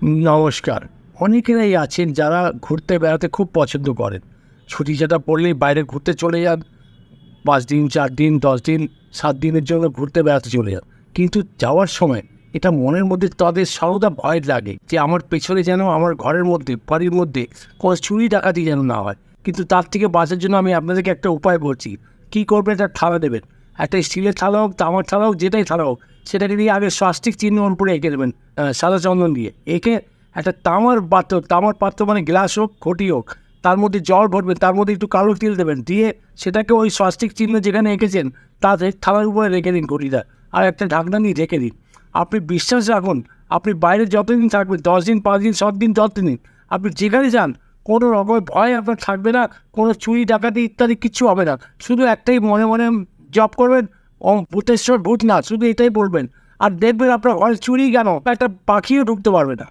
নমস্কার। অনেকেরাই আছেন যারা ঘুরতে বেড়াতে খুব পছন্দ করেন। ছুটি যেটা পড়লেই বাইরে ঘুরতে চলে যান। ৫ দিন, ৪ দিন, ১০ দিন, ৭ দিনের জন্য ঘুরতে বেড়াতে চলে যান। কিন্তু যাওয়ার সময় এটা মনের মধ্যে তাদের সর্বদা ভয় লাগে যে আমার পেছনে যেন আমার ঘরের মধ্যে, বাড়ির মধ্যে কোনো চুরি ডাকাতি যেন না হয়। কিন্তু তার থেকে বাঁচার জন্য আমি আপনাদেরকে একটা উপায় বলছি। কী করবেন? একটা থালা নেবেন। একটা স্টিলের থালা হোক, তামার থালা হোক, যেটাই থালা হোক, সেটাকে দিয়ে আগে স্বাস্তিক চিহ্ন উপরে এঁকে দেবেন সাদা চন্দন দিয়ে। এঁকে একটা তামার পাত্র মানে গ্লাস হোক, ঘটি হোক, তার মধ্যে জল ভরবেন, তার মধ্যে একটু কালো তিল দেবেন, দিয়ে সেটাকে ওই স্বাস্তিক চিহ্ন যেখানে এঁকেছেন তাতে থালার উপরে রেখে দিন ঘটিটা, আর একটা ঢাকনা নিয়ে রেখে দিন। আপনি বিশ্বাস রাখুন, আপনি বাইরে যতদিন থাকবেন, 10 দিন, 5 দিন, 7 দিন, 10 দিন, আপনি যেখানে যান কোনো রকমের ভয় আপনার থাকবে না, কোনো চুরি ডাকাতি ইত্যাদি কিচ্ছু হবে না। শুধু একটাই মনে মনে জপ করবেন, ওম ভূতেশ্বর ভূতনাথ, শুধু এটাই বলবেন, আর দেখবেন আপনার ঘরে চুরি কেন একটা পাখিও ঢুকতে পারবে না।